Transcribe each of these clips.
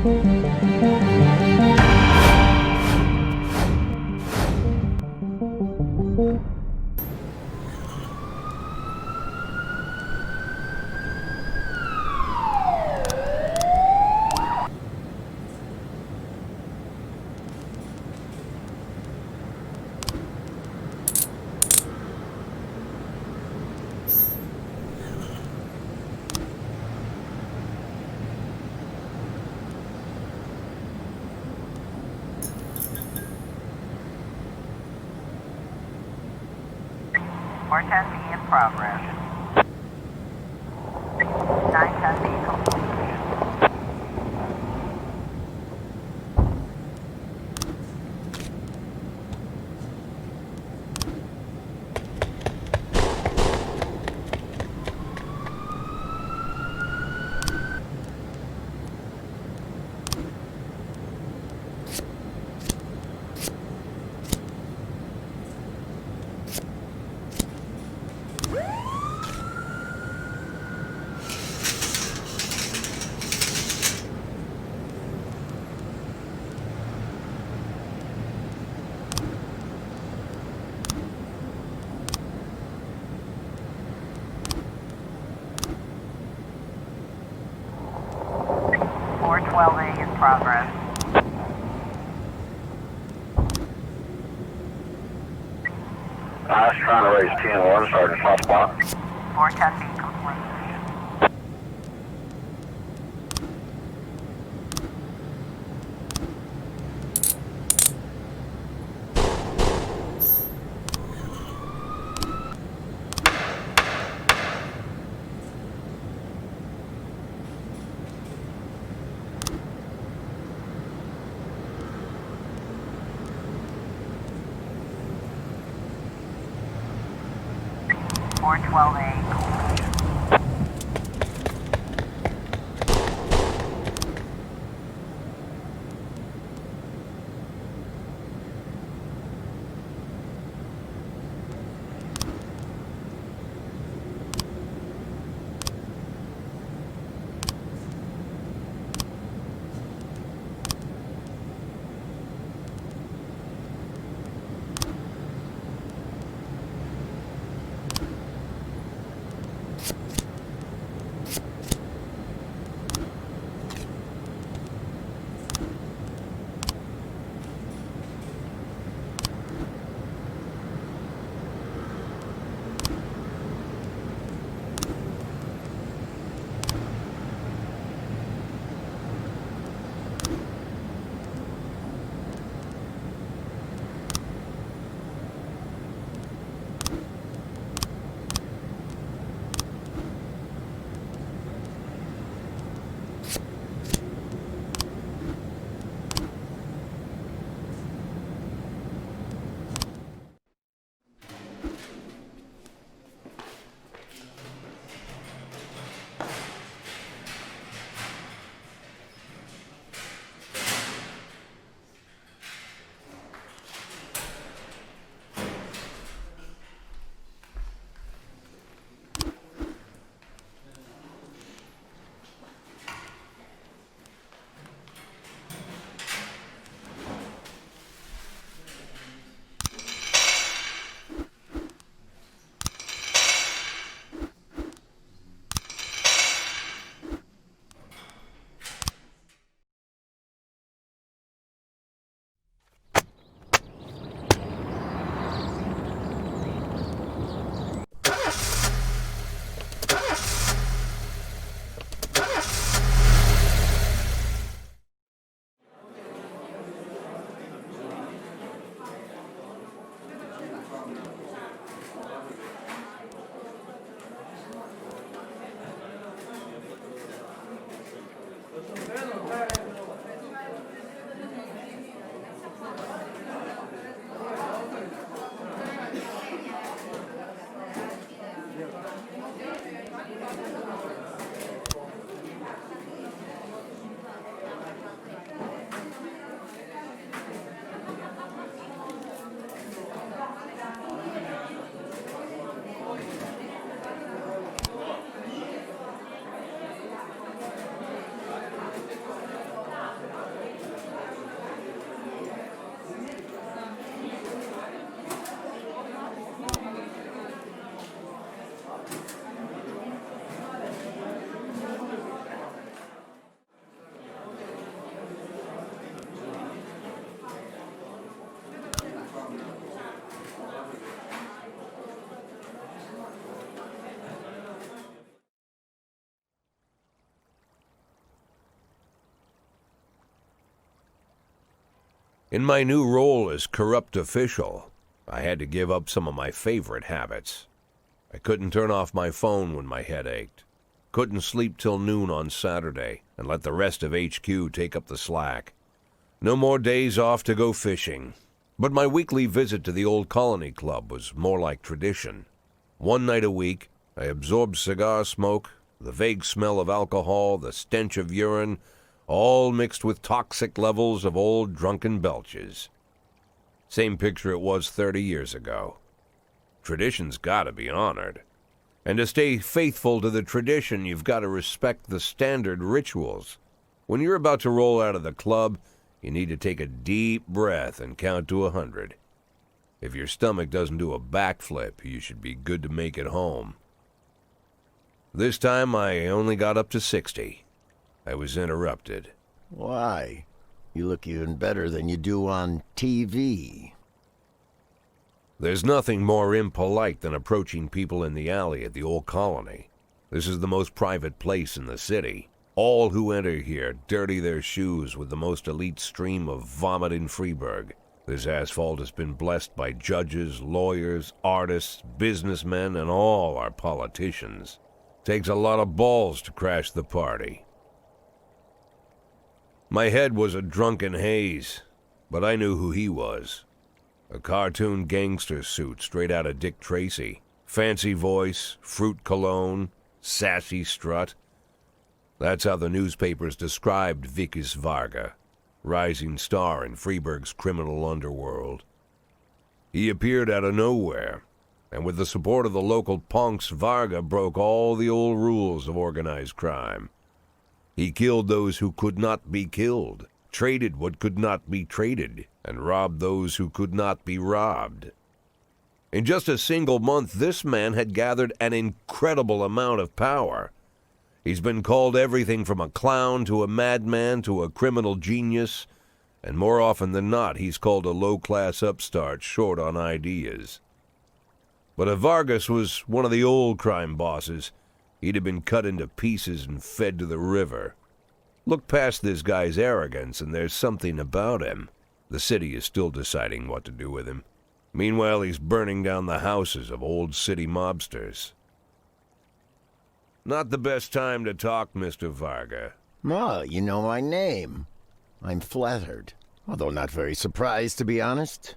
410B in progress. 910B complete. A in progress. I was trying to raise 10-1, Sergeant Hotspot. 410B complete. Or 12A complete. In my new role as corrupt official, I had to give up some of my favorite habits. I couldn't turn off my phone when my head ached. Couldn't sleep till noon on Saturday and let the rest of HQ take up the slack. No more days off to go fishing. But my weekly visit to the old Colony Club was more like tradition. One night a week, I absorbed cigar smoke, the vague smell of alcohol, the stench of urine, all mixed with toxic levels of old drunken belches. Same picture it was 30 years ago. Tradition's gotta be honored. And to stay faithful to the tradition, you've got to respect the standard rituals. When you're about to roll out of the club, you need to take a deep breath and count to 100. If your stomach doesn't do a backflip, you should be good to make it home. This time I only got up to 60. I was interrupted. Why? You look even better than you do on TV. There's nothing more impolite than approaching people in the alley at the old Colony. This is the most private place in the city. All who enter here dirty their shoes with the most elite stream of vomit in Freeburg. This asphalt has been blessed by judges, lawyers, artists, businessmen, and all our politicians. Takes a lot of balls to crash the party. My head was a drunken haze, but I knew who he was. A cartoon gangster suit straight out of Dick Tracy. Fancy voice, fruit cologne, sassy strut. That's how the newspapers described Vikas Varga, rising star in Freeburg's criminal underworld. He appeared out of nowhere, and with the support of the local punks, Varga broke all the old rules of organized crime. He killed those who could not be killed, traded what could not be traded, and robbed those who could not be robbed. In just a single month, this man had gathered an incredible amount of power. He's been called everything from a clown to a madman to a criminal genius, and more often than not, he's called a low-class upstart short on ideas. But if Vargas was one of the old crime bosses, he'd have been cut into pieces and fed to the river. Look past this guy's arrogance, and there's something about him. The city is still deciding what to do with him. Meanwhile, he's burning down the houses of old city mobsters. Not the best time to talk, Mr. Varga. You know my name. I'm flattered, although not very surprised, to be honest.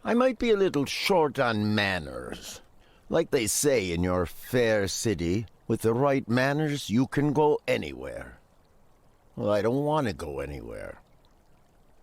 I might be a little short on manners. Like they say in your fair city, with the right manners, you can go anywhere. Well, I don't want to go anywhere.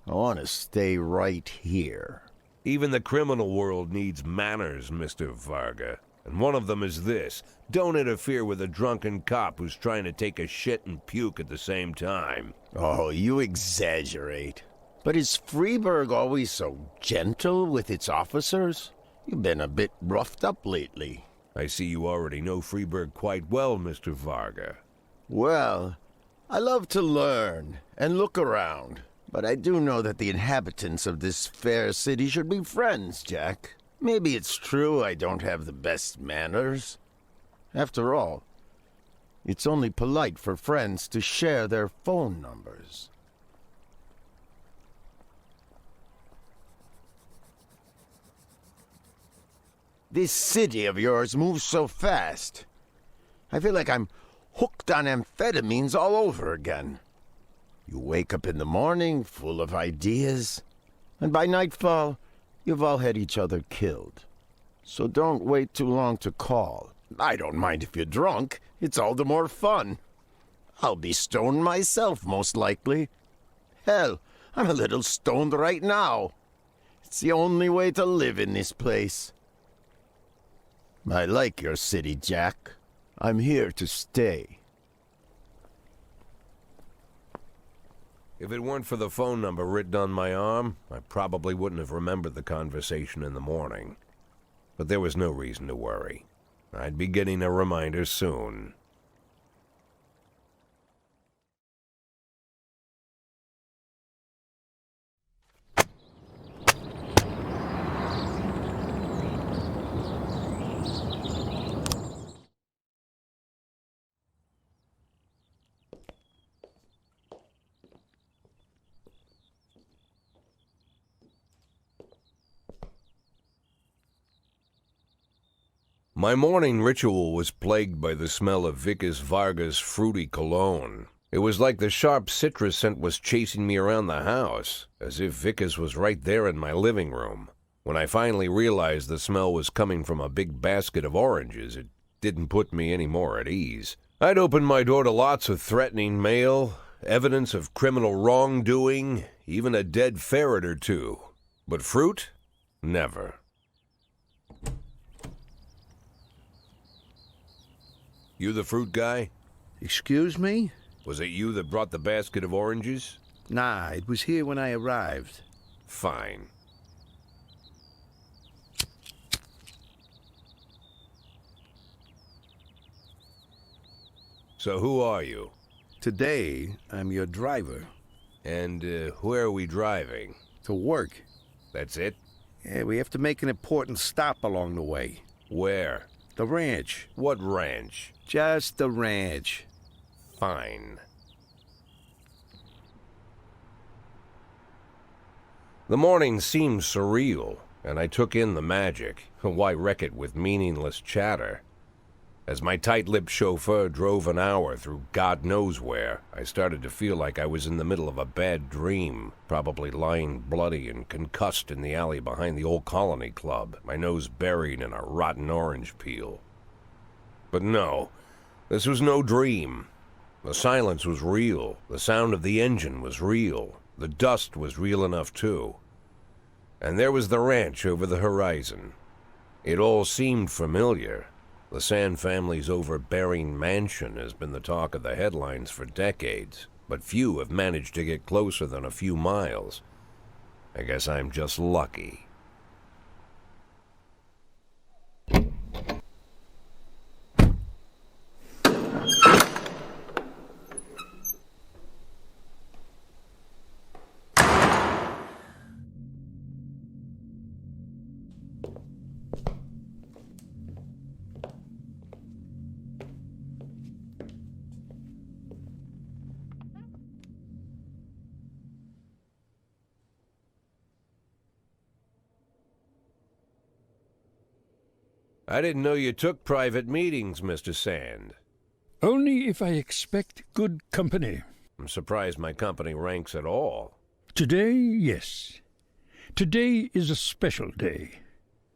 I want to stay right here. Even the criminal world needs manners, Mr. Varga. And one of them is this: don't interfere with a drunken cop who's trying to take a shit and puke at the same time. Oh, you exaggerate. But is Freeburg always so gentle with its officers? You've been a bit roughed up lately. I see you already know Freeburg quite well, Mr. Varga. Well, I love to learn and look around, but I do know that the inhabitants of this fair city should be friends, Jack. Maybe it's true I don't have the best manners. After all, it's only polite for friends to share their phone numbers. This city of yours moves so fast. I feel like I'm hooked on amphetamines all over again. You wake up in the morning full of ideas, and by nightfall, you've all had each other killed. So don't wait too long to call. I don't mind if you're drunk. It's all the more fun. I'll be stoned myself, most likely. Hell, I'm a little stoned right now. It's the only way to live in this place. I like your city, Jack. I'm here to stay. If it weren't for the phone number written on my arm, I probably wouldn't have remembered the conversation in the morning. But there was no reason to worry. I'd be getting a reminder soon. My morning ritual was plagued by the smell of Vicus Varga's fruity cologne. It was like the sharp citrus scent was chasing me around the house, as if Vicus was right there in my living room. When I finally realized the smell was coming from a big basket of oranges, it didn't put me any more at ease. I'd opened my door to lots of threatening mail, evidence of criminal wrongdoing, even a dead ferret or two. But fruit? Never. You the fruit guy? Excuse me? Was it you that brought the basket of oranges? Nah, it was here when I arrived. Fine. So who are you? Today, I'm your driver. And where are we driving? To work. That's it? Yeah, we have to make an important stop along the way. Where? The ranch. What ranch? Just the ranch. Fine. The morning seemed surreal, and I took in the magic. Why wreck it with meaningless chatter? As my tight-lipped chauffeur drove an hour through God knows where, I started to feel like I was in the middle of a bad dream, probably lying bloody and concussed in the alley behind the old Colony Club, my nose buried in a rotten orange peel. But no, this was no dream. The silence was real. The sound of the engine was real. The dust was real enough, too. And there was the ranch over the horizon. It all seemed familiar. The Sand family's overbearing mansion has been the talk of the headlines for decades, but few have managed to get closer than a few miles. I guess I'm just lucky. I didn't know you took private meetings, Mr. Sand. Only if I expect good company. I'm surprised my company ranks at all. Today, yes. Today is a special day.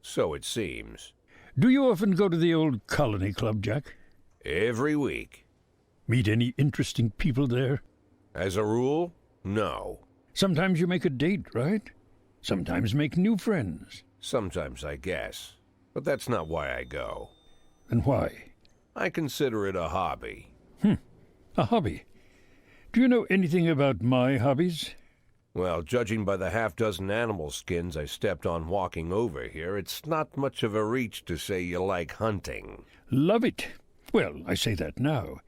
So it seems. Do you often go to the old Colony Club, Jack? Every week. Meet any interesting people there? As a rule, no. Sometimes you make a date, right? Sometimes make new friends. Sometimes, I guess. But that's not why I go. And why? I consider it a hobby. A hobby. Do you know anything about my hobbies? Well, judging by the half-dozen animal skins I stepped on walking over here, it's not much of a reach to say you like hunting. Love it. Well, I say that now.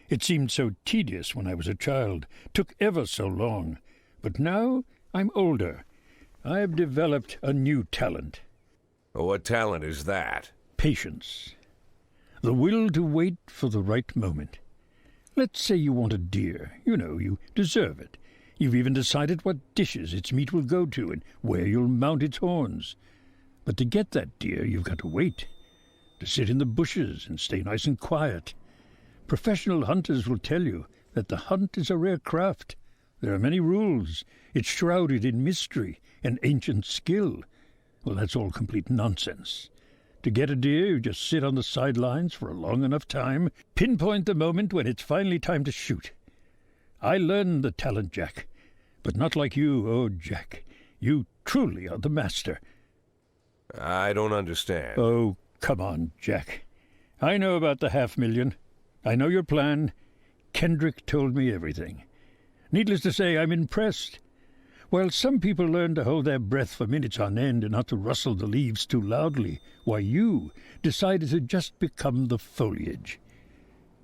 It seemed so tedious when I was a child. Took ever so long. But now I'm older. I've developed a new talent. What talent is that? Patience. The will to wait for the right moment. Let's say you want a deer. You know, you deserve it. You've even decided what dishes its meat will go to and where you'll mount its horns. But to get that deer, you've got to wait. To sit in the bushes and stay nice and quiet. Professional hunters will tell you that the hunt is a rare craft. There are many rules. It's shrouded in mystery and ancient skill. Well, that's all complete nonsense. To get a deer, you just sit on the sidelines for a long enough time, pinpoint the moment when it's finally time to shoot. I learned the talent, Jack, but not like you, oh, Jack. You truly are the master. I don't understand. Oh, come on, Jack. I know about the 500,000. I know your plan. Kendrick told me everything. Needless to say, I'm impressed. While some people learn to hold their breath for minutes on end and not to rustle the leaves too loudly, why you decided to just become the foliage.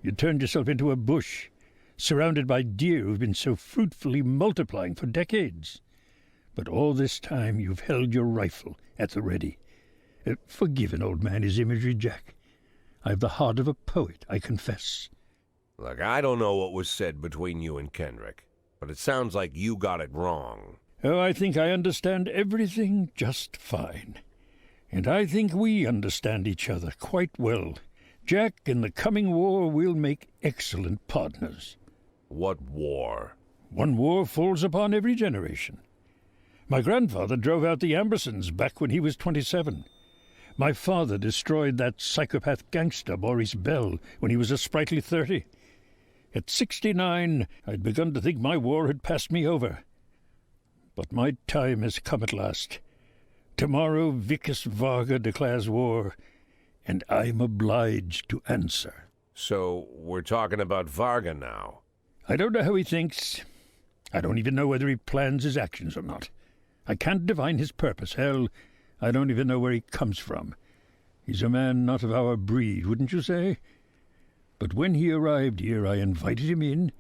You turned yourself into a bush, surrounded by deer who've been so fruitfully multiplying for decades. But all this time you've held your rifle at the ready. Forgive an old man his imagery, Jack. I've the heart of a poet, I confess. Look, I don't know what was said between you and Kendrick, but it sounds like you got it wrong. Oh, I think I understand everything just fine. And I think we understand each other quite well. Jack, in the coming war, we'll make excellent partners. What war? One war falls upon every generation. My grandfather drove out the Ambersons back when he was 27. My father destroyed that psychopath gangster Maurice Bell when he was a sprightly 30. At 69, I'd begun to think my war had passed me over. But my time has come at last. Tomorrow Vicus Varga declares war, and I'm obliged to answer. So we're talking about Varga now. I don't know how he thinks. I don't even know whether he plans his actions or not. I can't divine his purpose. Hell, I don't even know where he comes from. He's a man not of our breed, wouldn't you say? But when he arrived here, I invited him in,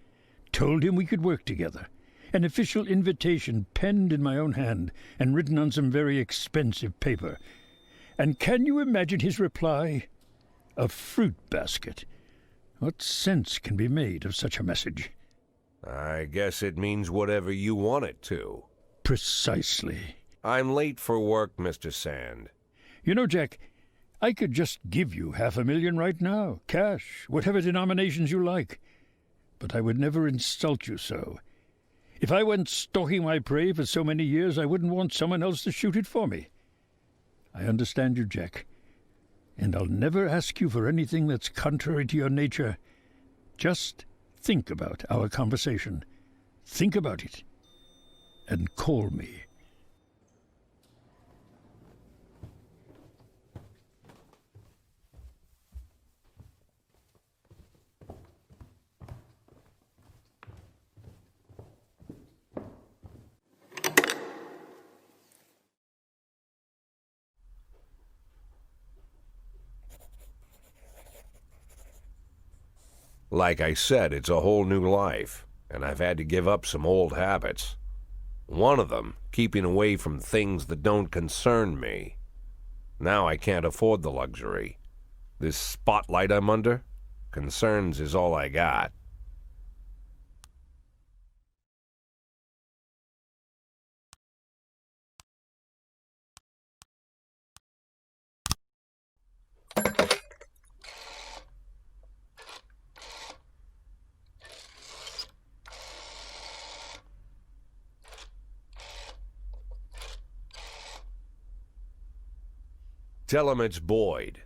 told him we could work together. An official invitation penned in my own hand and written on some very expensive paper. And can you imagine his reply? A fruit basket. What sense can be made of such a message? I guess it means whatever you want it to. Precisely. I'm late for work, Mr. Sand. You know, Jack, I could just give you $500,000 right now, cash, whatever denominations you like. But I would never insult you so. If I went stalking my prey for so many years, I wouldn't want someone else to shoot it for me. I understand you, Jack, and I'll never ask you for anything that's contrary to your nature. Just think about our conversation. Think about it, and call me. Like I said, it's a whole new life, and I've had to give up some old habits. One of them, keeping away from things that don't concern me. Now I can't afford the luxury. This spotlight I'm under, concerns is all I got. Tell him it's Boyd.